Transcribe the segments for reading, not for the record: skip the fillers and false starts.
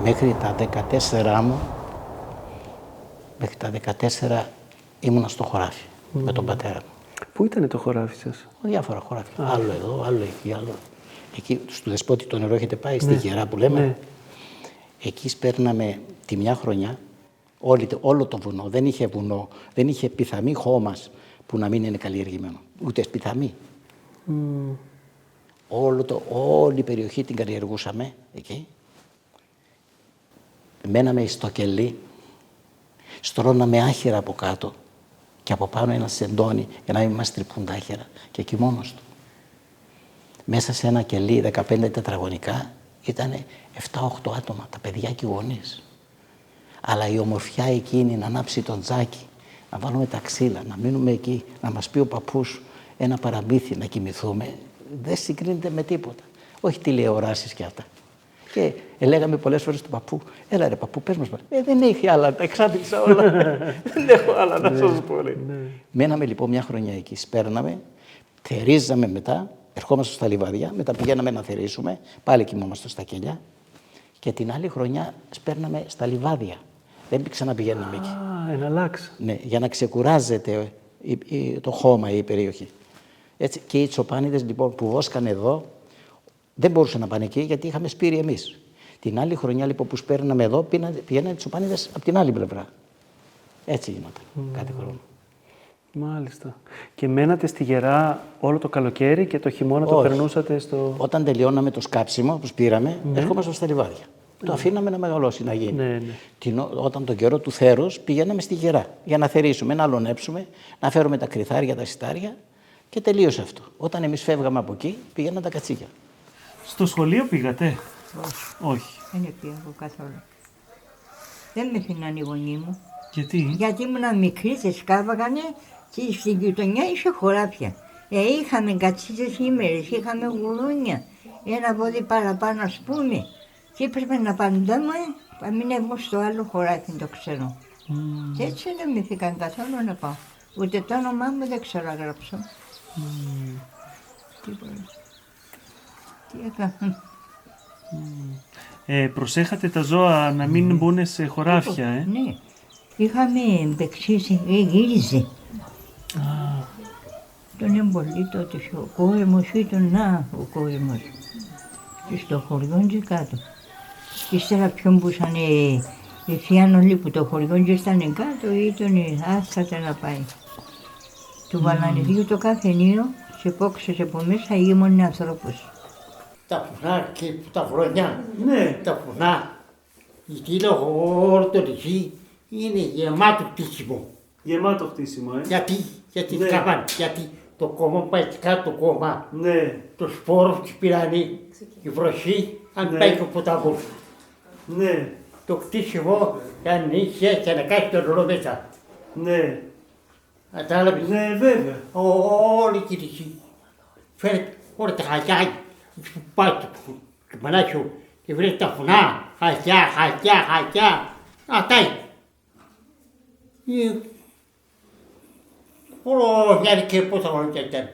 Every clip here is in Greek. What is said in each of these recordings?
Μέχρι τα 14 μου, μέχρι τα 14 ήμουνα στο χωράφι με τον πατέρα μου. Πού ήταν το χωράφι σας? Διάφορα χωράφια. Άλλο εδώ, άλλο εκεί, άλλο. Εκεί στο Δεσπότη το νερό έχετε πάει, στη Γερά που λέμε. Ναι. Εκεί σπέρναμε τη μια χρονιά όλο το βουνό. Δεν είχε βουνό, δεν είχε πιθαμή χώμας που να μην είναι καλλιεργημένο. Ούτε πιθαμή. Όλη η περιοχή την καλλιεργούσαμε εκεί. Μέναμε στο κελί, στρώναμε άχυρα από κάτω και από πάνω ένα σεντόνι για να μην μας τρυπούν τα άχυρα. Και εκεί μόνος του. Μέσα σε ένα κελί 15 τετραγωνικά ήταν 7-8 άτομα, τα παιδιά και οι γονείς. Αλλά η ομορφιά εκείνη να ανάψει τον τζάκι, να βάλουμε τα ξύλα, να μείνουμε εκεί, να μας πει ο παππούς ένα παραμύθι να κοιμηθούμε, δεν συγκρίνεται με τίποτα. Όχι τηλεοράσεις και αυτά. Και λέγαμε πολλές φορές του παππού, έλα ρε παππού, πες μας. Δεν έχει άλλα, τα εξάντλησα όλα. Δεν έχω άλλα να σας πω. Μέναμε λοιπόν μια χρονιά εκεί, σπέρναμε, θερίζαμε μετά, ερχόμαστε στα λιβάδια, μετά πηγαίναμε να θερίσουμε, πάλι κοιμόμαστε στα κελιά και την άλλη χρονιά σπέρναμε στα λιβάδια. Δεν ξαναπηγαίναμε εκεί. Εναλλάξ. Ναι, για να ξεκουράζεται το χώμα η περιοχή. Έτσι, και οι τσοπάνιδες λοιπόν που βόσκανε εδώ δεν μπορούσαν να πάνε εκεί γιατί είχαμε σπείρει εμείς. Την άλλη χρονιά λοιπόν που σπέρναμε εδώ πηγαίνανε οι τσοπάνιδες από την άλλη πλευρά. Έτσι γινόταν κάθε χρόνο. Μάλιστα. Και μένατε στη Γερά όλο το καλοκαίρι και το χειμώνα το περνούσατε στο... Όταν τελειώναμε το σκάψιμο που σπήραμε, ερχόμαστε στα λιβάδια. Το αφήναμε να μεγαλώσει, να γίνει. Όταν τον καιρό του θέρους πηγαίναμε στη Γερά για να θερήσουμε, να αλωνέψουμε, να φέρουμε τα κρυθάρια, τα σιτάρια και τελείωσε αυτό. Όταν εμείς φεύγαμε από εκεί, πηγαίναν τα κατσίκια. Στο σχολείο πήγατε? Όχι. Δεν πήγα καθόλου. Δεν με αφήναν οι γονείς μου. Γιατί? Γιατί ήμουν μικρή, δεν σκάβαγανε και στην γειτονιά είχε χωράφια. Είχαμε κατσίδες ήμερες, είχαμε γουρούνια, ένα πόδι παραπάνω ας πούμε. Και έπρεπε να παντάμε, να μην έβγω στο άλλο χωράφι, το ξέρω. Και έτσι δεν με φύγαν καθόλου να πάω. Ούτε το όνομά μου δεν ξέρω να γράψω. Τίποτα. Τι έκανα. Προσέχατε τα ζώα να μην μπουν σε χωράφια, Ναι. Είχαμε μπεξίσει, γύριζε. Τον εμπολί τότε, ο κόρεμος ήταν, ο κόρεμος. Και στο χωριό και κάτω. Και ύστερα ποιον μπούσαν οι φιάνολοι που το χωριό και ήταν κάτω, ήταν άσχατα να πάει. Του βάλανε δύο το καφενείο, σε πόξες από μέσα ήμουν ανθρώπους. Τα βουνά και τα βρονιά, Ναι. τα βουνά, γιατί όλο το νησί είναι γεμάτο χτίσιμο. Γεμάτο χτίσιμο, Γιατί Ναι. σκάβανε, γιατί το κόμμα πάει κάτω το κόμμα. Ναι. Το σπόρο του πήρανε, η βροχή, αν Ναι. πάει και ο ποταμός. Ναι. Το χτίσιμο, αν είχε και να κάνει το νερό μέσα. Ναι. Κατάλαβες. Ναι, βέβαια. Όλη η νησί. Φέρετε όλα τα χαλιά που πάει το μανάσιο και βρείτε τα βουνά, χαλιά. Αυτά είναι. Όλο μια και πόσα χρόνια ήταν.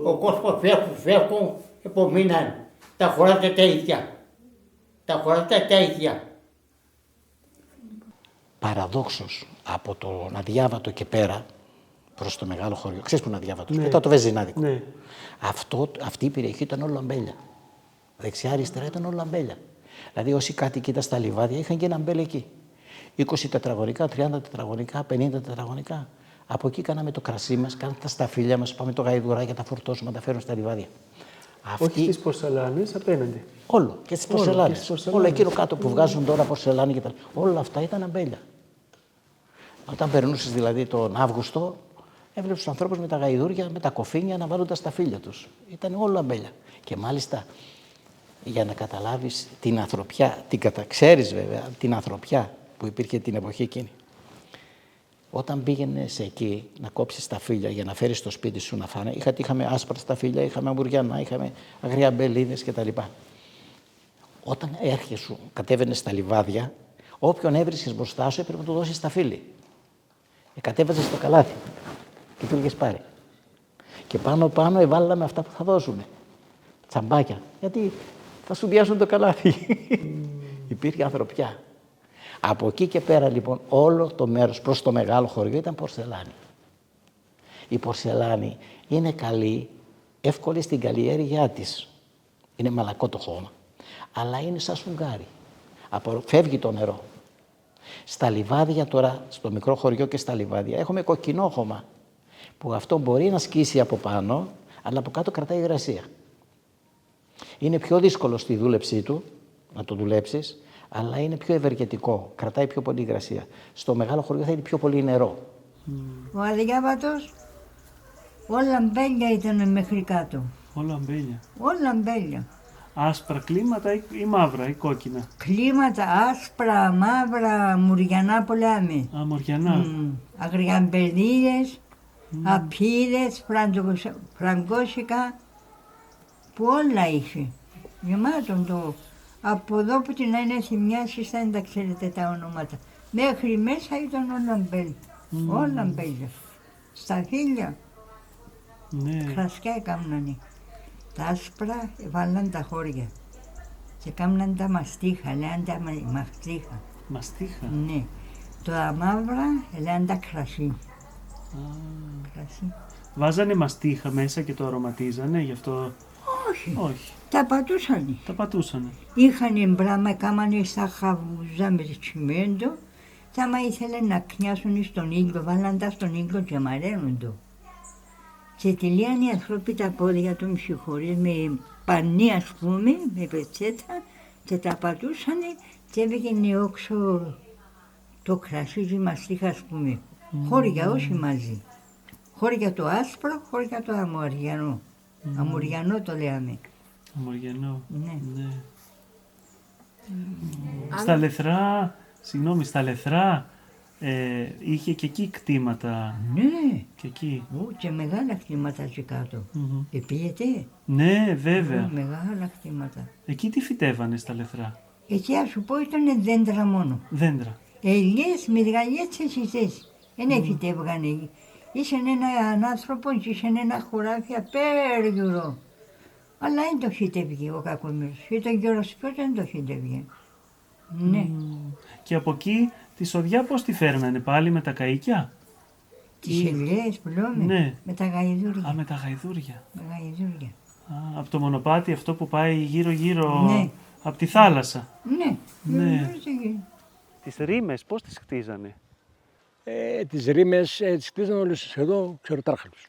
Ο κόσμος φεύγουν, επομείναν. Τα χωράτε τα ίδια. Παραδόξως από τον Αδιάβατο και πέρα προς το μεγάλο χωριό. Ξέρεις που είναι Αδιάβατος, Ναι. μετά το Βεζινάδικο. Ναι. Αυτή η περιοχή ήταν όλο αμπέλια. Δεξιά-αριστερά ήταν όλο αμπέλια. Δηλαδή όσοι κάτοικοι ήταν στα λιβάδια είχαν και ένα αμπέλ εκεί. 20 τετραγωνικά, 30 τετραγωνικά, 50 τετραγωνικά. Από εκεί κάναμε το κρασί μας, κάναμε τα σταφύλια μας, πάμε το γαϊδουράκι, τα φορτώσουμε, τα φέρουμε στα λιβάδια. Όχι στις πορσελάνες, απέναντι. Όλο. Και στις πορσελάνες. Όλο εκείνο κάτω που βγάζουν τώρα πορσελάνη και τα. Όλα αυτά ήταν αμπέλια. Όταν περνούσες δηλαδή τον Αύγουστο, έβλεπες τους ανθρώπους με τα γαϊδούρια, με τα κοφίνια να βάλουν τα σταφύλια τους. Ήταν όλο αμπέλια. Και μάλιστα για να καταλάβεις την ανθρωπιά, ξέρεις βέβαια, την ανθρωπιά που υπήρχε την εποχή εκείνη. Όταν πήγαινες εκεί να κόψεις σταφύλια για να φέρεις στο σπίτι σου να φάνε, είχαμε άσπρα σταφύλια, είχαμε αμπουριανά, είχαμε αγριαμπελίδες κτλ. Όταν έρχεσαι, κατέβαινες στα λιβάδια, όποιον έβρισκες μπροστά σου έπρεπε να του δώσεις σταφύλι. Κατέβαζες στο καλάθι και του έλεγες πάρε. Και πάνω εβάλαμε αυτά που θα δώσουμε. Τσαμπάκια. Γιατί θα σου πιάσουν το καλάθι. Υπήρχε ανθρωπιά. Από εκεί και πέρα λοιπόν όλο το μέρος προς το μεγάλο χωριό ήταν πορσελάνη. Η πορσελάνη είναι καλή, εύκολη στην καλλιέργειά της. Είναι μαλακό το χώμα. Αλλά είναι σαν σφουγγάρι. Φεύγει το νερό. Στα λιβάδια τώρα, στο μικρό χωριό και στα λιβάδια, έχουμε κοκκινόχωμα. Που αυτό μπορεί να σκίσει από πάνω, αλλά από κάτω κρατάει υγρασία. Είναι πιο δύσκολο στη δούλεψή του, να το δουλέψεις, αλλά είναι πιο ευεργετικό. Κρατάει πιο πολύ υγρασία. Στο μεγάλο χωριό θα είναι πιο πολύ νερό. Ο αδιάβατος, όλα μπέλια ήταν μέχρι κάτω. Όλα μπέλια. Όλα μπέλια. Άσπρα κλίματα ή μαύρα ή κόκκινα. Κλίματα άσπρα, μαύρα, μουριανά πολέμη. Α, μοριανά. Αγριαμπερδίδες, απίδες, φραγκόσικα, που όλα είχε. Γεμάτον το. Από εδώ που την είναι θυμιάσεις δεν τα ξέρετε τα ονόματα. Μέχρι μέσα ήταν όλα μπέλια. Όλα μπέλια. Στα χείλια. Ναι. Κρασιά έκαναν. Τα άσπρα βάλαν τα χώρια. Και κάμναν τα μαστίχα, λένε τα μαστίχα. Μαστίχα. Ναι. Τα μαύρα λένε τα κρασί. Κρασί. Βάζανε μαστίχα μέσα και το αρωματίζανε, γι' αυτό... Όχι. Όχι. Τα πατούσανε. Τα πατούσανε. Είχαν μπράμα, κάμανε στα χαβούζα με τσιμέντο. Και άμα ήθελε να κνιάσουν στον ήλιο, βάλαν τα στον ήλιο και μαραίνουν το. Και τελείαν οι άνθρωποι τα πόδια του χωρίς με πανί, ας πούμε, με πετσέτα, και τα πατούσανε και έβγαινε όξω το κρασί και μαστίχα, ας πούμε. Χώρια, όχι μαζί. Χώρια το άσπρο, χώρια το αμοριανό. Αμοριανό το λέμε. Αμοριανό. Ναι. Ναι. Στα Λεθρά, συγγνώμη, στα Λεθρά είχε και εκεί κτήματα. Ναι. Και εκεί. Και μεγάλα κτήματα εκεί κάτω. Επήγετε. Ναι, βέβαια. Μεγάλα κτήματα. Εκεί τι φυτεύανε στα Λεθρά. Εκεί, ας σου πω, ήταν δέντρα μόνο. Δέντρα. Ελιές, μυργαλιές, εσείς. Δεν φυτεύγανε. Είσαι έναν άνθρωπο και είσαι ένα χωράφι απέργυρο. Αλλά δεν το φυτεύγε ο κακομοίρος. Ήταν και ο Ρωσπιός, δεν το φυτεύγε. Ναι. Και από εκεί τη σοδιά πώς τη φέρνανε, πάλι με τα καΐκια. Τις ελιές που λέμε, Ναι. με τα γαϊδούρια. Α, με τα γαϊδούρια. Με γαϊδούρια. Α, από το μονοπάτι αυτό που πάει γύρω-γύρω Ναι. από τη θάλασσα. Ναι. Ναι. Τις ρήμες πώς τις χτίζανε. Τις ρήμες τις χτίζανε όλες εδώ ξεροτράχαλους.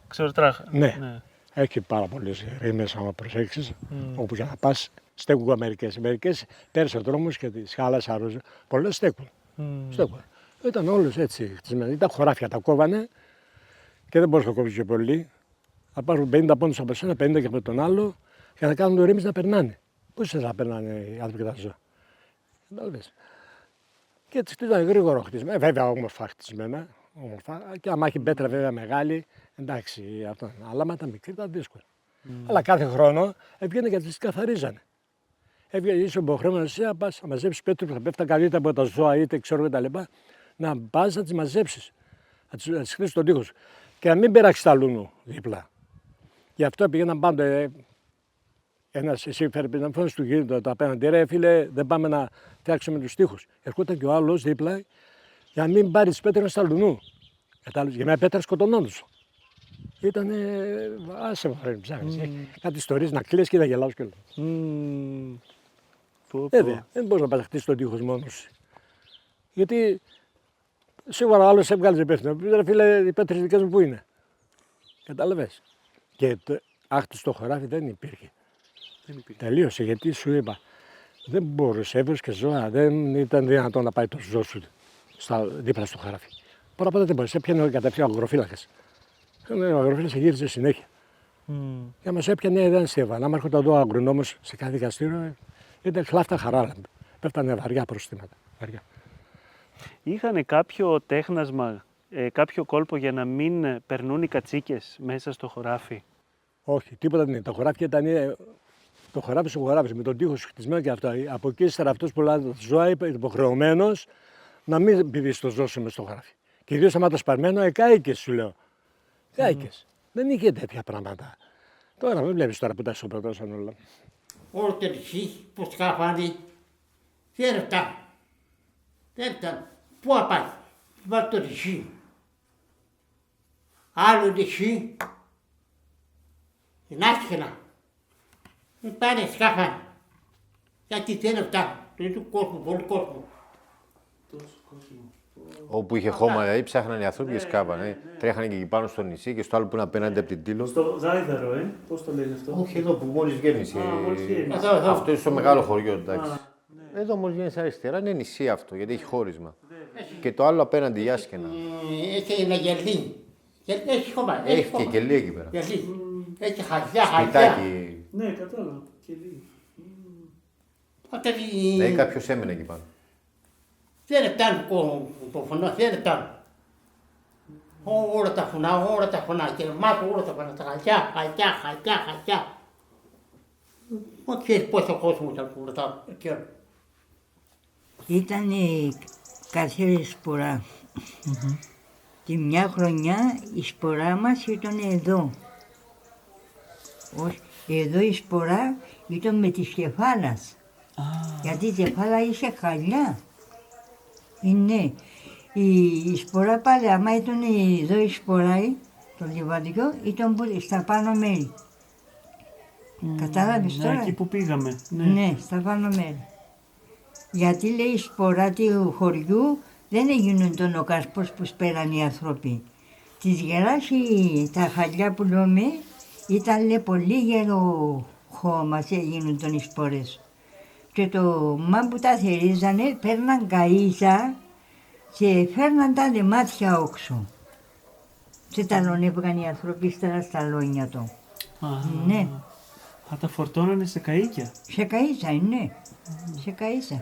Ξεροτράχα. Ναι. Έχει πάρα πολλές ρήμες άμα προσέξεις, όπου για να πας στέκουν μερικές. Μερικές πέρασε ο δρόμος και τις χάλασε αρρώζε. Πολλές στέκουν. Στέκουν. Ήταν όλες έτσι χτισμένες. Ήταν χωράφια, τα κόβανε και δεν μπορούσε να κόβει και πολύ. Θα πάρουν 50 πόντους από σένα, 50 και από τον άλλο, για να κάνουν ρήμες να περνάνε. Πώς θα περνάνε οι άνθρωποι και τα ζώα. Καταλαβαίνεις. Και τις χτίζανε γρήγορα χτισμένα. Βέβαια όμορφα χτισμένα. Όμορφα. Και άμα έχει πέτρα βέβαια μεγάλη, εντάξει, αυτό. Αλλά άμα ήταν μικρή ήταν δύσκολο. Αλλά κάθε χρόνο έβγαινε και τις καθαρίζανε. Έβγαινε, είσαι υποχρεωμένος να πας να μαζέψεις πέτρες που θα πέφτουν καλύτερα από τα ζώα είτε ξέρω και τα λοιπά. Να πας να τις μαζέψεις. Να τις χτίσεις στον τοίχο σου. Και να μην περάξεις τα λούνου δίπλα. Γι' αυτό πήγαιναν πάντα. Ένας εσύ φέρει να φέρνεις του γύρω το απέναντι. Ρε φίλε, δεν πάμε να φτιάξουμε τους τοίχους. Ερχόταν και ο άλλος δίπλα για να μην πάρει τις πέτρες στα λουνού. Για μια πέτρα σκοτωνόντουσο. Ήταν άσε βαρύνει ψάχνεις. Κάτι ιστορίες να κλαις και να γελάω και όλα. Βέβαια, δεν μπορείς να πας να χτίσεις τον τοίχο μόνος σου. Γιατί σίγουρα ο άλλος έβγαλε υπεύθυνο. Ρε φίλε, οι πέτρες δικές μου πού είναι. Κατάλαβες. Και άχτης στο χωράφι δεν υπήρχε. Τελείωσε, γιατί σου είπα, δεν μπορούσε, έβρισκε ζώα, δεν ήταν δυνατόν να πάει το ζώο σου δίπλα στο χωράφι. Πρώτα απ' όλα δεν μπορούσε, έπιανε κατευθείαν ο αγροφύλακας. Ο αγροφύλακας γύριζε συνέχεια. Και μας έπιανε, δεν σε έβαλε. Άμα έρχονταν εδώ ο αγρονόμος σε κάθε δικαστήριο, ήταν χλάφτα χαράλα. Πέφτανε βαριά προστήματα. Βαριά. Είχανε κάποιο τέχνασμα, κάποιο κόλπο για να μην περνούν οι κατσίκες μέσα στο χωράφι. Όχι, τίποτα δεν είναι. Τα χωράφια ήταν. Το χωράφι σου χωράφι με τον τοίχο σου χτισμένο και αυτό. Από εκεί ύστερα αυτό που λέει ζώα είπε υποχρεωμένο να μην πηδήσει το ζώο σου μες στο χωράφι. Και ιδίω άμα το σπαρμένο, εκάηκε σου λέω. Εκάηκε. Δεν είχε τέτοια πράγματα. Τώρα μην βλέπει τώρα που τα ισοπεδώσαν όλα. όλο το νησί που σκάφανε. Δεν ρωτάνε. Δεν ρωτάνε. Πού να πάει. Βάλει το νησί. Άλλο νησί. Την άσχενα. Δεν πάνε σκάφανε. Γιατί δεν ρωτάνε. Δεν του κόσμου, πολύ κόσμο. Όπου είχε χώμα, δηλαδή ψάχναν οι άνθρωποι και σκάβανε. Τρέχανε και εκεί πάνω στο νησί και στο άλλο που είναι απέναντι από την Τήλο. Στο Δάιδαρο, πώς το λένε αυτό. Όχι εδώ που μόλις βγαίνεις. Αυτό είναι στο μεγάλο χωριό, εντάξει. Εδώ μόλις βγαίνεις αριστερά είναι νησί αυτό, γιατί έχει χώρισμα. Και το άλλο απέναντι η Άσκαινα. Έχει ένα γερλί. Έχει χώμα. Έχει και κελί εκεί πέρα. Γερλί. Έχει χαρτιά. Σπιτάκι. Ναι, κατάλαβα. Κελί. Ναι, κάποιος έμενε εκεί πάνω. Δεν φτάνει το φωνά, δεν φτάνει. Όλα τα φωνά και μάθω όλα τα φωνά, τα χαλιά. Μα ξέρεις πόσο κόσμο ήταν που ρωτάω. Ήταν κάθε σπορά. Τη μια χρονιά η σπορά μας ήταν εδώ. Εδώ η σπορά ήταν με τις κεφάλας. Γιατί η κεφάλα είχε χαλιά. Ναι. Η σπορά πάλι, άμα ήταν εδώ η σπορά, το λιβαδιό, ήταν στα πάνω μέρη. Κατάλαβες τώρα. Εκεί που πήγαμε. Ναι, στα πάνω μέρη. Γιατί λέει η σπορά του χωριού δεν έγινε τον ο κάσπος που σπέραν οι άνθρωποι. Της γεράς τα χαλιά που λέμε ήταν λέει, πολύ γερό χώμα και έγιναν οι σπορές. Και το μάμπ που τα θερίζανε παίρναν καΐζα και φέρναν τα λεμάτια όξω. Και τα λονεύγαν οι άνθρωποι στα λόνια του. Ναι. Θα τα φορτώνανε σε καΐκια. Σε καΐζα, ναι. Σε καΐζα.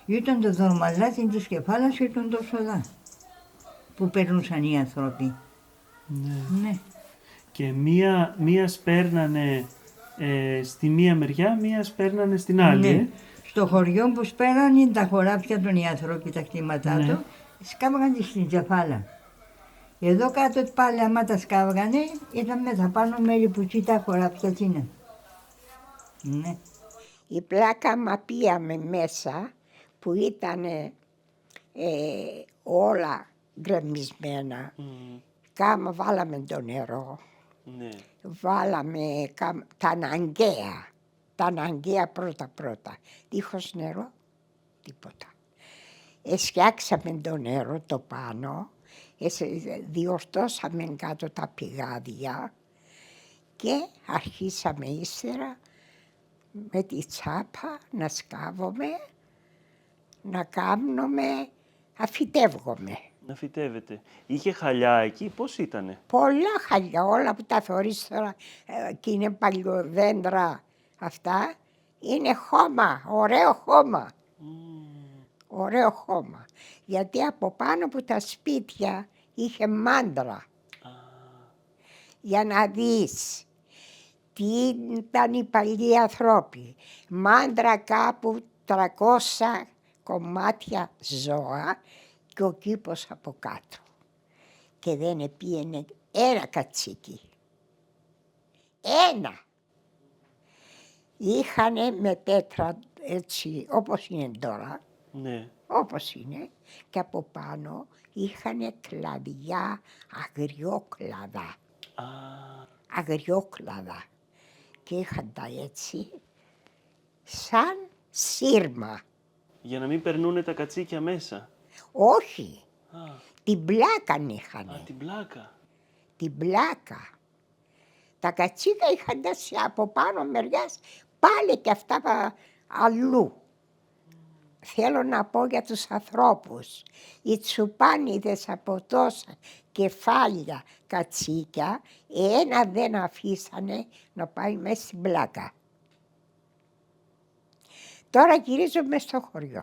Ήταν το δορμαλάτι της κεφάλας και ήταν το σοδά που περνούσαν οι άνθρωποι. Ναι. Και μία σπέρνανε στη μία μεριά, μία σπέρνανε στην άλλη. Ναι. Στο χωριό που σπέρανε τα χωράφια των οι άνθρωποι, τα κτήματά του, σκάβγαν στην κεφάλα. Εδώ κάτω πάλι άμα τα σκάβγανε, ήταν με τα πάνω μέρη που τα χωράφια είναι. Ναι. Η πλάκα μα πήγαμε μέσα που ήταν όλα γκρεμισμένα. Κάμα βάλαμε το νερό. Ναι. Βάλαμε τα αναγκαία πρώτα. Δίχως νερό, τίποτα. Εσφιάξαμε το νερό το πάνω, διορθώσαμε κάτω τα πηγάδια και αρχίσαμε ύστερα με τη τσάπα να σκάβουμε, να κάνουμε, αφιτεύγουμε. Να φυτεύετε. Είχε χαλιά εκεί, πώς ήτανε. Πολλά χαλιά, όλα που τα θεωρείς τώρα και είναι παλιοδέντρα αυτά, είναι χώμα, ωραίο χώμα. Ωραίο χώμα. Γιατί από πάνω από τα σπίτια είχε μάντρα. Για να δεις τι ήταν οι παλιοί ανθρώποι. Μάντρα κάπου 300 κομμάτια ζώα και ο κήπος από κάτω. Και δεν επίενε ένα κατσίκι. Ένα. Είχανε με τέτρα έτσι όπως είναι τώρα. Ναι. Όπως είναι. Και από πάνω είχανε κλαδιά αγριόκλαδα. Αγριόκλαδα. Και είχαν τα έτσι σαν σύρμα. Για να μην περνούνε τα κατσίκια μέσα. Όχι. Την πλάκα είχανε. Την πλάκα. Την πλάκα. Τα κατσίκα είχαν από πάνω μεριάς πάλι και αυτά αλλού. Θέλω να πω για τους ανθρώπους. Οι τσουπάνιδες από τόσα κεφάλια κατσίκια, ένα δεν αφήσανε να πάει μέσα στην πλάκα. Τώρα γυρίζουμε στο χωριό.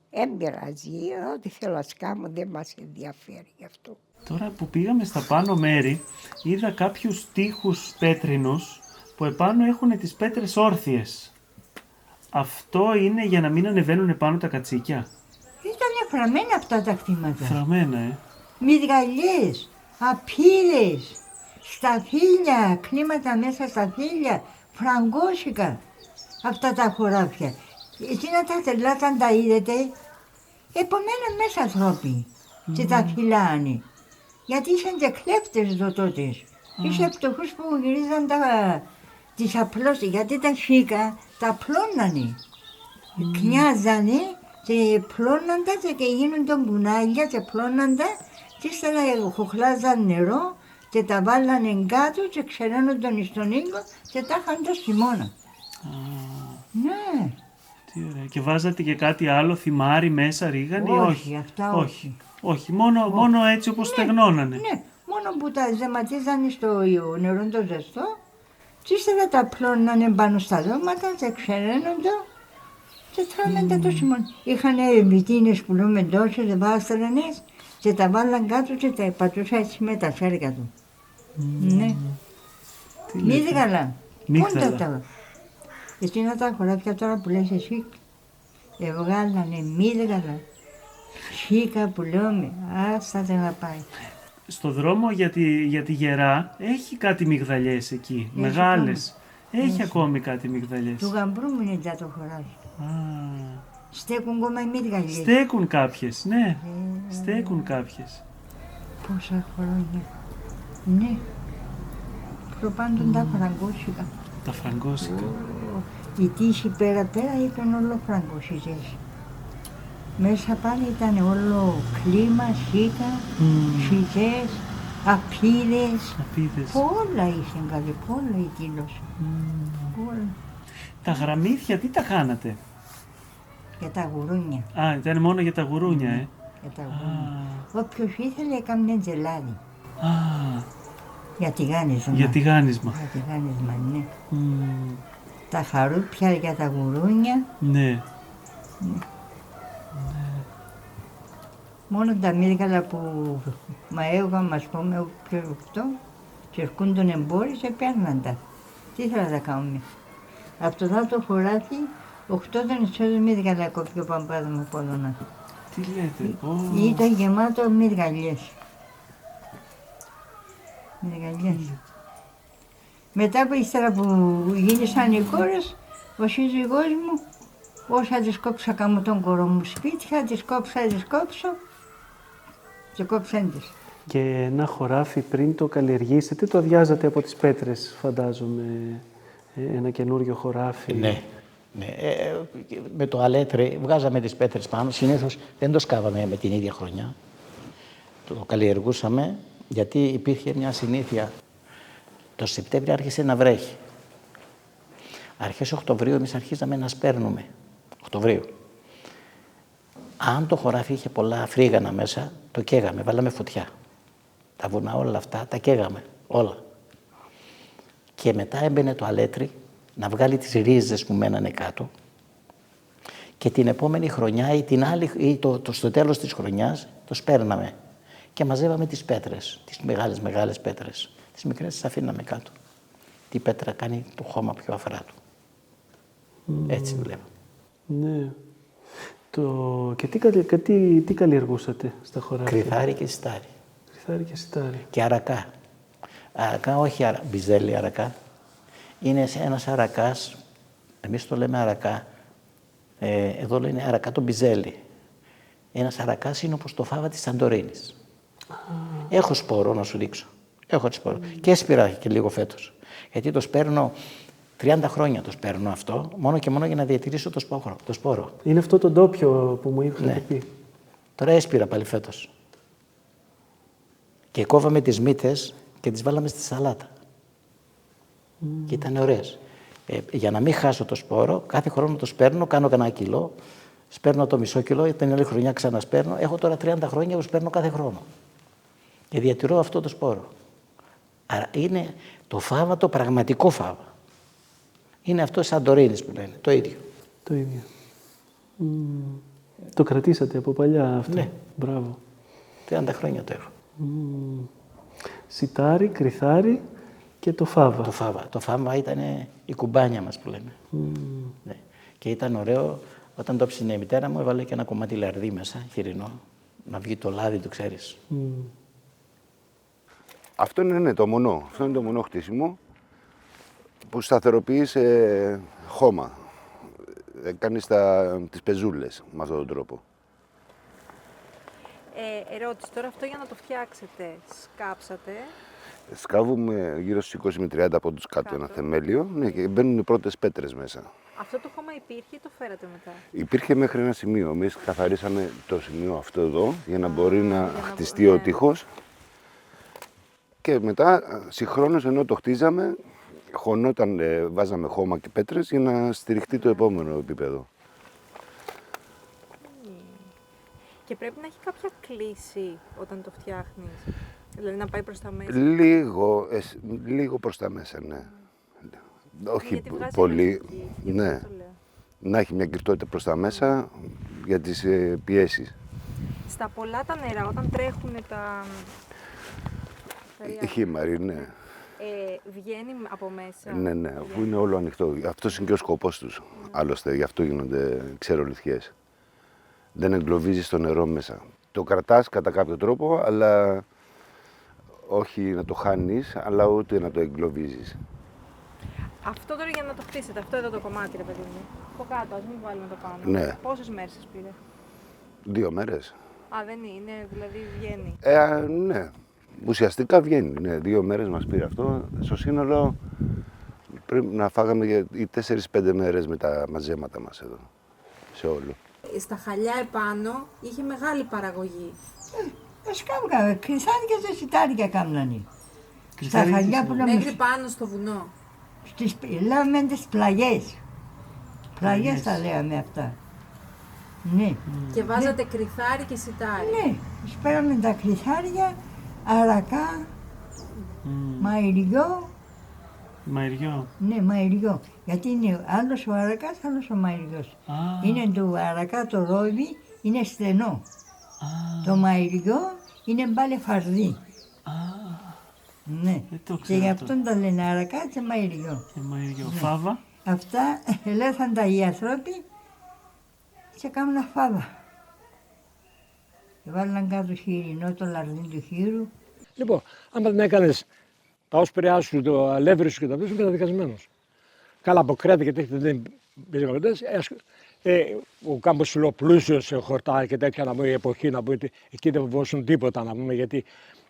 Δεν πειράζει, ό,τι θέλω να σκάμω δεν μας ενδιαφέρει γι' αυτό. Τώρα που πήγαμε στα πάνω μέρη, είδα κάποιους τοίχους πέτρινους που επάνω έχουν τις πέτρες όρθιες. Αυτό είναι για να μην ανεβαίνουν πάνω τα κατσίκια. Ήταν φραμμένα αυτά τα κτήματα. Φραμμένα, Μυδραλιές, απίλες, στα φύλλα, κλίματα μέσα στα φύλλα, φραγκόσικα αυτά τα χωράφια. Εκεί να τα τελάταν τα είδετε, επομένως μέσα ανθρώποι και τα φυλάνε. Γιατί ήσαν και κλέφτες εδώ τότε. Είσαι φτωχούς που γυρίζαν τις απλώσεις, γιατί τα σίκα τα πλώνανε. Κνιάζανε και πλώναν τα και γίνονται μπουνάλια και πλώναν τα και ύστερα χοχλάζαν νερό και τα βάλανε κάτω και ξεραίνονταν στον ήλιο και τα είχαν το χειμώνα. Ναι. Τι ωραία. Και βάζατε και κάτι άλλο, θυμάρι μέσα, ρίγανη, Όχι, αυτά όχι. Όχι, μόνο έτσι όπως στεγνώνανε. Ναι, μόνο που τα ζεματίζανε στο νερό το ζεστό και ύστερα τα πλώνανε πάνω στα δώματα και ξεραίνονταν και τρώνε το χειμώνα. Είχαν βιτίνες που λέμε τόσες βάστρενες και τα βάλαν κάτω και τα πατούσαν έτσι με τα σέρια του. Ναι. Μύδγαλα. Πούντα τα. Εκείνα τα χωράφια τώρα που λες εσύ, βγάλανε μύδγαλα. Σίκα που λέμε, άστα δεν θα πάει. Στο δρόμο για τη Γερά έχει κάτι μυγδαλιές εκεί, μεγάλες. Έχει ακόμη κάτι μυγδαλιές. Του γαμπρού μου είναι το χωράφι. Στέκουν ακόμα οι μύδγαλιές. Στέκουν κάποιες, ναι. Στέκουν κάποιες. Πόσα χρόνια. Ναι. Προπάντων τα φραγκόσικα. Τα φραγκόσικα. Η τύχη πέρα ήταν όλο φραγκόσικες. Μέσα πάλι ήταν όλο κλίμα, σίκα, σιτές, απίδες. Πολλά είχαν καλή, πολλά η κύλωση. Τα γραμμύθια τι τα κάνατε? Για τα γουρούνια. Α, ήταν μόνο για τα γουρούνια, Για τα γουρούνια. Όποιος ήθελε έκαμε τζελάδι. Για τηγάνισμα. Για τηγάνισμα. Για τηγάνισμα, ναι. Τα χαρούπια για τα γουρούνια. Ναι. Μόνο τα μύργαλα που μαέγαμε, ας πούμε, αυτό, και ερχούνταν εμπόροι και παίρναν τα. Τι ήθελα να τα κάνουμε. Αυτό το χωράφι, 8 δεν μύργαλα κόφηκε ο παμπάδος μου Πολωνά. Τι λέτε, Ήταν γεμάτο μύργαλιές. Μύργαλιές. Μετά από ύστερα που γίνησαν οι κόρες, ο σύζυγός μου, όσα τις κόψα κάμω τον κορό μου σπίτια, τις κόψω και κόψαν τις. Και ένα χωράφι πριν το καλλιεργήσετε, το αδειάζατε από τις πέτρες, φαντάζομαι, ένα καινούριο χωράφι. Ναι. Με το αλέτρι βγάζαμε τις πέτρες πάνω, συνήθως δεν το σκάβαμε με την ίδια χρονιά. Το καλλιεργούσαμε γιατί υπήρχε μια συνήθεια. Το Σεπτέμβριο άρχισε να βρέχει. Αρχές Οκτωβρίου εμείς αρχίζαμε να σπέρνουμε. Οκτωβρίου. Αν το χωράφι είχε πολλά φρίγανα μέσα, το καίγαμε, βάλαμε φωτιά. Τα βουνά όλα αυτά τα καίγαμε, όλα. Και μετά έμπαινε το αλέτρι να βγάλει τις ρίζες που μένανε κάτω και την επόμενη χρονιά ή την άλλη, ή στο τέλος της χρονιάς το σπέρναμε και μαζεύαμε τις πέτρες, τις μεγάλες πέτρες. Τις μικρές τις αφήναμε κάτω. Τι πέτρα κάνει το χώμα πιο αφράτο. Έτσι δουλεύω. Ναι. Και τι καλλιεργούσατε στα χωράφια? Κρυθάρι και σιτάρι. Κρυθάρι και σιτάρι. Και αρακά. Αρακά, όχι μπιζέλι αρακά. Είναι ένας αρακάς, εμείς το λέμε αρακά, εδώ λένε αρακά το μπιζέλι. Ένας αρακάς είναι όπως το φάβα της Σαντορίνης. Έχω σπόρο να σου δείξω. Έχω σπόρο. Και έσπηρα και λίγο φέτος. Γιατί το σπέρνω 30 χρόνια το σπέρνω αυτό, μόνο και μόνο για να διατηρήσω το σπόρο. Είναι αυτό το ντόπιο που μου είχατε πει. Τώρα έσπηρα πάλι φέτος. Και κόβαμε τις μύτες και τις βάλαμε στη σαλάτα. Και ήταν ωραίες. Για να μην χάσω το σπόρο, κάθε χρόνο το σπέρνω, κάνω κανένα κιλό, σπέρνω το μισό κιλό, την άλλη χρονιά ξανασπέρνω. Έχω τώρα 30 χρόνια που σπέρνω κάθε χρόνο. Και διατηρώ αυτό το σπόρο. Άρα είναι το φάβα, το πραγματικό φάβα. Είναι αυτό Σαντορίνης που λένε, το ίδιο. Το ίδιο. Το κρατήσατε από παλιά αυτό. Ναι. Μπράβο. 30 χρόνια το έχω. Σιτάρι, κρυθάρι και το φάβα. Το φάβα ήταν η κουμπάνια μας που λέμε. Ναι. Και ήταν ωραίο, όταν το ψήνε η μητέρα μου έβαλε και ένα κομμάτι λαρδί μέσα, χοιρινό, να βγει το λάδι, το ξέρεις. Αυτό είναι ναι, το μονό. Αυτό είναι το μονό χτίσιμο που σταθεροποιεί σε χώμα. Κάνεις τις πεζούλες με αυτόν τον τρόπο. Ερώτηση τώρα, αυτό για να το φτιάξετε, σκάψατε. Σκάβουμε γύρω στους 20 με 30 πόντους κάτω ένα θεμέλιο, ναι, και μπαίνουν οι πρώτες πέτρες μέσα. Αυτό το χώμα υπήρχε ή το φέρατε μετά? Υπήρχε μέχρι ένα σημείο. Εμείς καθαρίσαμε το σημείο αυτό εδώ για να μπορεί να χτιστεί ο τοίχος. Και μετά, συγχρόνως, ενώ το χτίζαμε, χωνόταν, βάζαμε χώμα και πέτρες για να στηριχτεί το επόμενο επίπεδο. Και πρέπει να έχει κάποια κλίση όταν το φτιάχνεις, δηλαδή να πάει προς τα μέσα. Λίγο προς τα μέσα, ναι. Όχι Γιατί βγάζει πολύ, ενεργική, ναι. αυτό το λέω. Να έχει μια κυρτότητα προς τα μέσα για τις πιέσεις. Στα πολλά τα νερά, όταν τρέχουν τα Η χήμαρη, ναι. βγαίνει από μέσα. Ναι, αφού είναι όλο ανοιχτό. Αυτός είναι και ο σκοπός τους. Άλλωστε, γι' αυτό γίνονται ξερολιθιές. Δεν εγκλωβίζεις το νερό μέσα. Το κρατάς κατά κάποιο τρόπο, αλλά όχι να το χάνεις, αλλά ούτε να το εγκλωβίζεις. Αυτό τώρα για να το χτίσετε, αυτό εδώ το κομμάτι, ρε παιδί μου. Από κάτω, ας μην βάλουμε το πάνω. Ναι. Πόσες μέρες σας πήρε? 2 μέρες. Α, δεν είναι, δηλαδή βγαίνει. Ναι. Ουσιαστικά βγαίνει. Ναι, 2 μέρες μας πήρε αυτό. Στο σύνολο πρέπει να φάγαμε οι 4-5 μέρες με τα μαζέματα μας εδώ. Σε όλο. Στα χαλιά επάνω είχε μεγάλη παραγωγή. Σκάβγαμε, κρυθάρια και σιτάρια κάμνανε. Στα χαλιά που Μέχρι πάνω στο βουνό. Λέμε τις πλαγιές. Πλαγιές τα λέμε αυτά. Ναι. Και βάζατε κρυθάρι και σιτάρι. Ναι, σπέραμε τα κρυθάρια, αρακά, μαϊριό. Μαϊριό. Ναι, μαϊριό. Γιατί είναι άλλος ο αρακάς, άλλος ο μαϊριός. Είναι το αρακά το ρόβι, είναι στενό. Το μαϊριό είναι μπάλε φαρδί. Ναι. Και γι' αυτόν τα λένε αρακά και μαϊριό. Και μαϊριό. Ναι. Φάβα. Αυτά ελέγχαν τα οι άνθρωποι και κάμουν φάβα. Βάλαν κάτω χοιρινό, το λαρδί του χείρου. Λοιπόν, άμα δεν έκανες τα όσπριά σου, το αλεύρι σου και τα αυτά, είσαι καταδικασμένος. Καλά από κρέατα και τέτοια δεν πήγαινε ποτέ. Ο κάμπος σου λέω πλούσιος σε χορτά και τέτοια να πούμε η εποχή να πούμε εκεί δεν φοβόσουν τίποτα να πούμε γιατί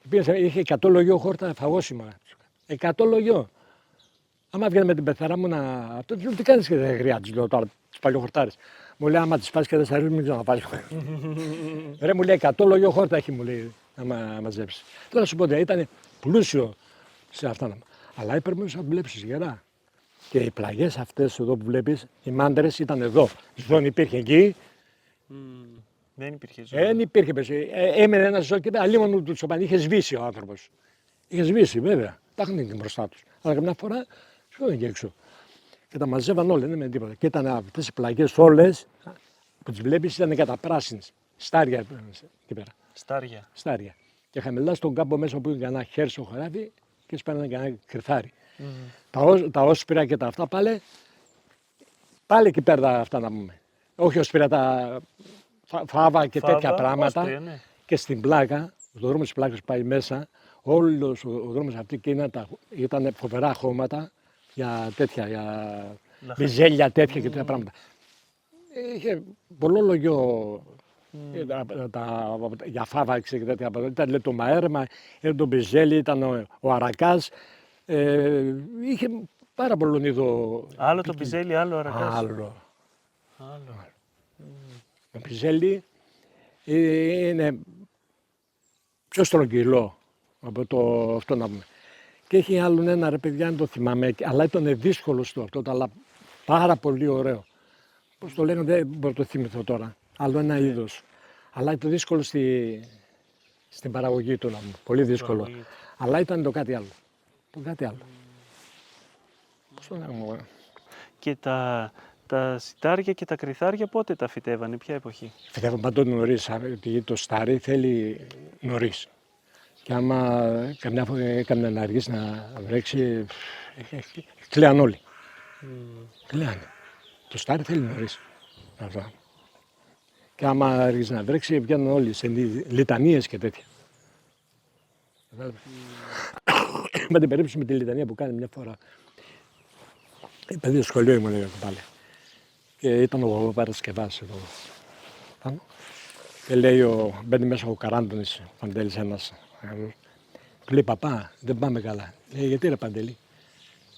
είχε 100 λογιό χόρτα φαγώσιμα. 100 λογιό. Άμα βγαίνει με την πεθαρά μου να. Αυτό τι κάνεις και δεν χρειάζεται, λέω τώρα του παλιοχορτάρες. Μου λέει άμα τις φας και δεν σ' αρέσει, μην ξαναφάει. Ρε μου λέει 100 λογιό χόρτα έχει μου λέει να μαζέψει. Τώρα σου πω ότι ήταν πλούσιο σε αυτά. Αλλά έπρεπε να δουλέψει γερά. Και οι πλαγιές αυτές εδώ που βλέπεις, οι μάντρες ήταν εδώ. Η ζώνη υπήρχε εκεί. Δεν υπήρχε ζωή. Δεν υπήρχε πεση. Έμενε ένα ζώο και αλίμονο του τσοπανί. Είχε σβήσει ο άνθρωπος. Είχε σβήσει βέβαια. Τα είχαν εκεί μπροστά τους. Αλλά καμιά φορά σφίγγαν και έξω. Και τα μαζεύαν όλα, δεν με τίποτα. Και ήταν αυτές οι πλαγιές όλες που τις βλέπεις ήταν καταπράσινες. Στάρια εκεί πέρα. Στάρια. Και χαμηλά στον κάμπο μέσα που είχε κανένα χέρι στο χωράφι και σπάνανε κανένα κρυθάρι. Τα όσπυρα και τα αυτά πάλι εκεί πέρα αυτά να πούμε. Όχι όσπυρα, τα φάβα και τέτοια πράγματα. Όσπρια, ναι. Και στην πλάκα, ο δρόμος της πλάκας πάει μέσα, όλος ο δρόμος αυτή και ήταν φοβερά χώματα για τέτοια, για μπιζέλια τέτοια και τέτοια πράγματα. Είχε πολλό λογιό για φάβα και τέτοια πράγματα. Ήταν το μαέρμα, ήταν το μπιζέλι, ήταν ο αρακάς. Είχε πάρα πολλόν είδο. Άλλο το μπιζέλι, άλλο ο αρακάς. Άλλο. Το μπιζέλι είναι πιο στρογγυλό από αυτό να πούμε. Και έχει άλλον ένα ρε παιδιά, δεν το θυμάμαι, αλλά ήταν δύσκολο στο αυτό, αλλά πάρα πολύ ωραίο. Πώς το λένε, δεν μπορώ να το θυμηθώ τώρα. Άλλο ένα είδος. Αλλά ήταν δύσκολο στην παραγωγή του να πούμε. Πολύ δύσκολο. Αλλά ήταν το κάτι άλλο. Πώς το λέμε. Και τα σιτάρια και τα κρυθάρια πότε τα φυτεύανε, ποια εποχή? Φυτεύαν παντού νωρίς, γιατί το στάρι θέλει νωρίς. Και άμα καμιά φορά έκανε να αργήσει να βρέξει, κλαίαν όλοι. Κλαίανε. Το στάρι θέλει νωρίς. Αυτά. Και άμα αργήσει να βρέξει, βγαίνουν όλοι σε λιτανίες και τέτοια. Με την περίπτωση με τη λιτανία που κάνει μια φορά. Παιδί σχολείο ήμουν και πάλι. Και ήταν ο Παρασκευάς εδώ πάνω. Και λέει, μπαίνει μέσα ο Καράντονης, ο Παντέλης ένας. Του λέει, παπά, δεν πάμε καλά. Λέει, γιατί ρε Παντέλη?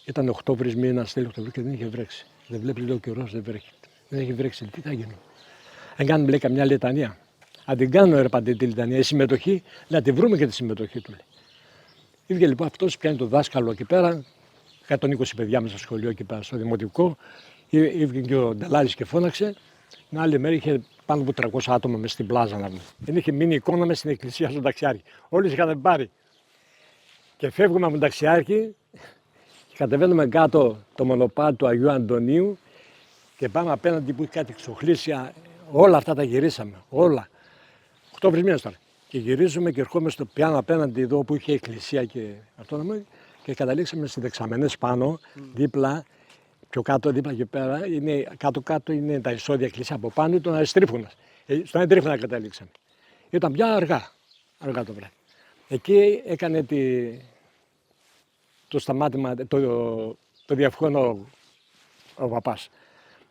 Ήταν Οκτώβρης μήνας, τέλειο Οκτωβρίου και δεν είχε βρέξει. Δεν βλέπει, λέει, ο καιρός δεν βρέχει. Δεν έχει βρέξει, τι θα γίνει? Αν κάνουμε, λέει, καμιά λιτανία. Αν την κάνω, ρε Παντέλη, τη λιτανία, η συμμετοχή, να τη βρούμε και τη συμμετοχή του. Ήβγε λοιπόν αυτός, πιάνει το δάσκαλο εκεί πέρα, 120 παιδιά μέσα στο σχολείο εκεί πέρα, στο δημοτικό. Ήβγε και ο Ντελάρης και φώναξε. Την άλλη μέρα είχε πάνω από 300 άτομα μέσα στην πλάζα να βγουν. Δεν είχε μείνει εικόνα μέσα στην εκκλησία στον ταξιάρχη. Όλοι είχαν πάρει. Και φεύγουμε από τον ταξιάρχη και κατεβαίνουμε κάτω το μονοπάτι του Αγίου Αντωνίου και πάμε απέναντι που έχει κάτι εξοχλήσια. Όλα αυτά τα γυρίσαμε. Όλα. Οκτώβρης μήνας τώρα. Και γυρίζουμε και ερχόμαστε στο πιάνο απέναντι εδώ που είχε εκκλησία και αυτό και καταλήξαμε στις δεξαμενές πάνω, δίπλα, πιο κάτω, δίπλα και πέρα, κάτω-κάτω είναι τα εισόδια εκκλησία από πάνω ή τον Αριστρίφωνας. Στον Αριστρίφωνα καταλήξαμε. Ήταν πια αργά το βράδυ. Εκεί έκανε το σταμάτημα, το διαφχόνο ο παπάς.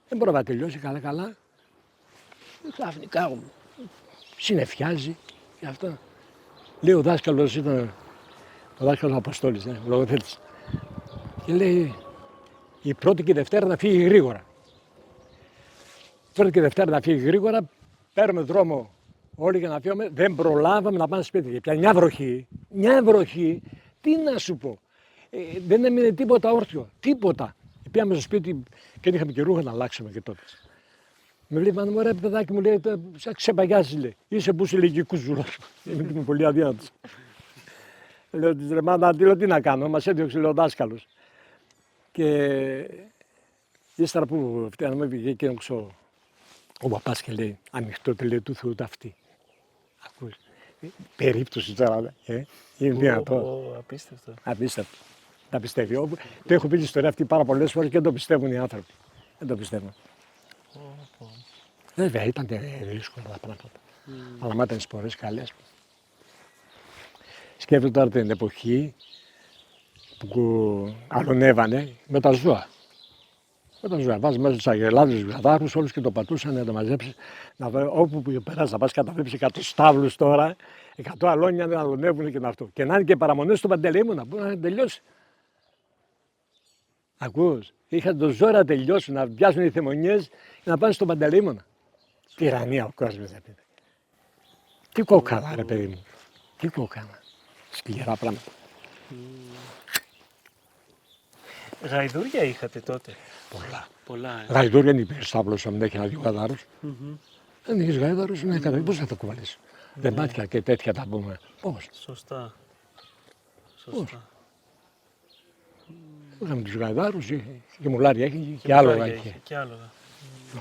Δεν μπορεί να τελειώσει καλά. Ξαφνικά συνεφιάζει και αυτό. Λέει ο δάσκαλος, ήταν ο δάσκαλος Αποστόλης, ο λογοθέτης. Και λέει, η πρώτη και η Δευτέρα να φύγει γρήγορα. Πρώτη και η Δευτέρα να φύγει γρήγορα, παίρνουμε δρόμο όλοι για να φύγουμε, δεν προλάβαμε να πάμε σπίτι. Και πια μια βροχή, τι να σου πω. Δεν έμεινε τίποτα όρθιο, τίποτα. Πήγαμε στο σπίτι και είχαμε και ρούχα να αλλάξουμε και τότε. Με βλέπει, αν μου ρε παιδάκι μου, λέει, σαν ξεπαγιάζει, λέει. Είσαι που είσαι ηλικικούς ζουρός. Είμαι πολύ αδύνατος. Λέω της ρε μάνα, τι να κάνω, μας έδιωξε, λέει, ο δάσκαλος. Και ύστερα που φτιάχναμε, βγήκε και έξω ο παπάς και λέει, ανοιχτό τελείο του Θεού ταυτί. Ακούς, περίπτωση τώρα, είναι δυνατό. Απίστευτο. Απίστευτο. Τα πιστεύει. Το έχω πει την ιστορία αυτή πάρα πολλές φορές και δεν το πιστεύουν οι άνθρωποι. Δεν το πιστεύουν. Βέβαια ήταν δύσκολα τα πράγματα. Αλλά μα ήταν σπορές καλές. Σκέφτομαι τώρα την εποχή που αλωνεύανε με τα ζώα. Βάζει μέσα τους αγελάδες, τους γαδάρους, όλους και το πατούσαν να το μαζέψει. Όπου περάσει να πας καταβλέψει 100 στάβλους τώρα, 100 αλόνια να αλωνεύουν και αυτό. Και να είναι και παραμονές του Παντελεήμωνα, που να τελειώσει. Ακούς, είχαν το ζώο να τελειώσουν, να πιάσουν οι θεμονιές και να πάνε στον Παντελεήμωνα. Τυραννία ο κόσμος, δεν πείτε. Τι κόκκαλα, ρε παιδί μου. Τι κόκκαλα. Σκληρά πράγματα. Γαϊδούρια είχατε τότε? Πολλά. Γαϊδούρια δεν υπήρχε στάβλος, αν έχει ένα-δυο γαδάρους. Δεν είχες γαϊδάρους, πώς θα το κουβαλήσεις. Δεν μάτια και τέτοια τα πούμε. Πώς. Σωστά. Είχαμε τους γαϊδάρους, και μουλάρια είχε και άλογα είχε.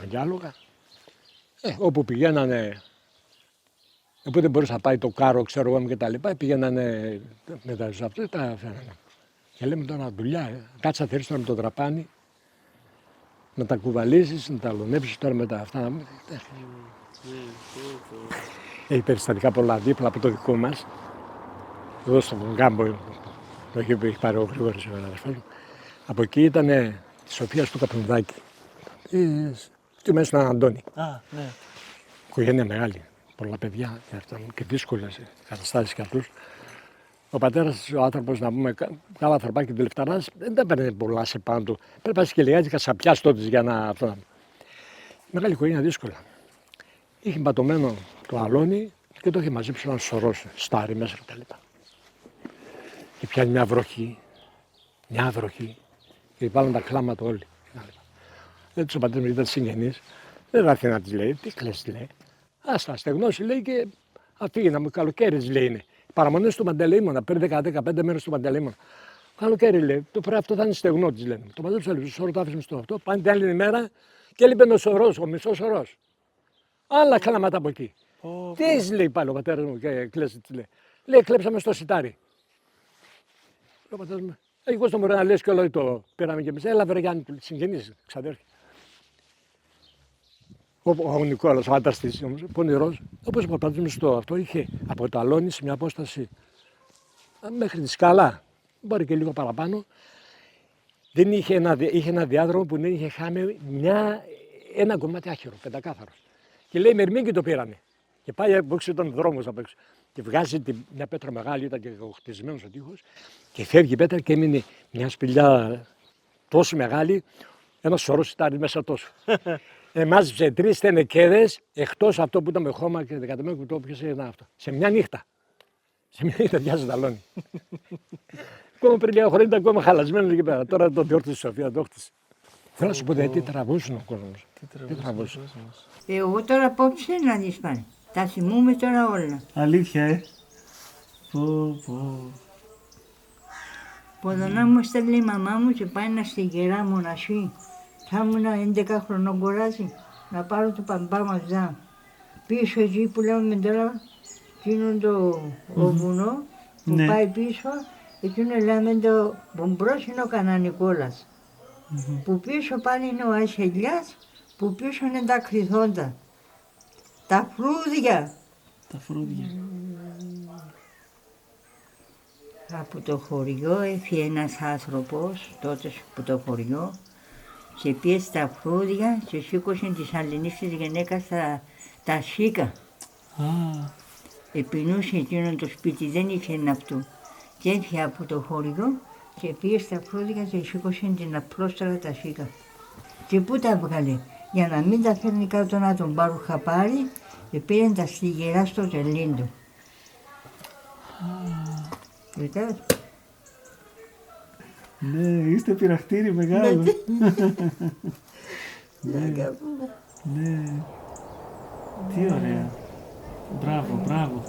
Και άλογα. Όπου πηγαίνανε, όπου δεν μπορούσε να πάει το κάρο, ξέρω εγώ και τα λοιπά, πηγαίνανε με τα ζώα, τα φέρανε. Και λέμε τώρα δουλειά, κάτσε να θέλεις τώρα με το τραπάνι, να τα κουβαλήσεις, να τα αλωνεύσεις τώρα με τα αυτά. Έχει περιστατικά πολλά δίπλα από το δικό μας. Εδώ στον κάμπο, το έχει πάρει ο Γρηγόρης ο αδερφός μου. Από εκεί ήταν τη Σοφία του Καπνουδάκη. Και μέσα στον Αντώνη. Ναι. Οικογένεια μεγάλη, πολλά παιδιά και δύσκολες καταστάσεις και αυτούς. Ο πατέρας, ο άνθρωπος, να πούμε, καλά ανθρωπάκι του Λεφταράς, δεν τα παίρνει πολλά σε πάνω του. Πρέπει να είσαι και λιγάκι κασαπιάς τότε για να. Μεγάλη οικογένεια δύσκολα. Είχε μπατωμένο το αλόνι και το είχε μαζέψει ένα σωρό στάρι μέσα κτλ. Και πιάνει μια βροχή. Και βάλαν τα κλάματα όλοι. Δεν του ο πατέρας μου ήταν συγγενής, δεν θα έρθει να τη λέει. Τι κλαις, λέει. Άστα, στεγνώσει, λέει, και αφήγει να μου καλοκαίρι, λέει είναι. Παραμονές του Παντελεήμωνα, πριν 10-15 μέρες του Παντελεήμωνα. Καλοκαίρι, λέει, το πρωί αυτό θα είναι στεγνό της, λένε. Το μαζέψα, λέει, σωρό το άφησε στο αυτό. Πάνε την άλλη μέρα και έλειπε ο μισός σωρός. Άλλα κλάματα από εκεί. Τι λέει πάλι ο πατέρας μου και κλαίσει, τη λέει. Λέει, κλέψαμε στο σιτάρι. Ο πατέρας μου, εγώ στο μωρέ να λες και όλο το πήραμε και εμείς. Έλα, βρε Γιάννη, συγγενείς, ξαδέρφη. Ο Νικόλας, ο άντρας της, πονηρός, όπως ο πατέρας μου στο αυτό είχε από το αλόνι σε μια απόσταση μέχρι τη σκάλα, μπορεί και λίγο παραπάνω. Δεν είχε ένα διάδρομο που δεν είχε χάμε ένα κομμάτι άχυρο, πεντακάθαρο. Και λέει μερμήγκι το πήρανε. Και πάει από έξω ήταν δρόμος απ' έξω. Και βγάζει μια πέτρα μεγάλη, ήταν και χτισμένος ο τοίχος. Και φεύγει η πέτρα και έμεινε μια σπηλιά τόσο μεγάλη, ένας σωρός ήταν μέσα τόσο. Μάζεψε 3 στενεκέδες, εκτός αυτό που ήταν με χώμα και δεκατεμένο που το πιάσε αυτό. Σε μια νύχτα. Σε μια νύχτα πιάσε ταλόνι. Ακόμα πριν λίγα χρόνια ήταν ακόμα χαλασμένο εκεί πέρα. Τώρα το διόρθωσε η Σοφία, το χτίσε. Θέλω να σου πω τι τραβούσουν ο κόσμος. Τι τραβούσουν. Εγώ τώρα απόψε να δεις πάλι. Τα θυμούμαι τώρα όλα. Αλήθεια, Ποδονά μου στέλνει η μαμά μου και πάει να στη Γερά μοναχή. Θα ήμουν 11 χρονών κοράζι, να πάρω το παμπά μαζά. Πίσω εκεί που λέμε τώρα, εκείνο το βουνό που πάει πίσω, εκείνο λέμε το μπρομπρός είναι ο Κανανικόλας. Που πίσω πάλι είναι ο Ασελιάς, που πίσω είναι τα Κρυθόντα. Τα φρούδια. Τα φρούδια. Από το χωριό έφυγε ένας άνθρωπος, τότε από το χωριό, και πήγε στα φρούδια και σήκωσε της αλληνής της γυναίκας τα σίκα. Επινούσε εκείνο το σπίτι, δεν είχε ναυτού. Και έφυγε από το χωριό και πήγε στα φρούδια και σήκωσε την απλόστρα τα σίκα. Και πού τα έβγαλε, για να μην τα φέρνει κάτω να τον πάρουν χαπάρι, και πήγαινε τα στη Γερά στο Τελίντο. Ναι, είστε πειραχτήρι μεγάλο. Ναι. Τι ωραία. Μπράβο, μπράβο.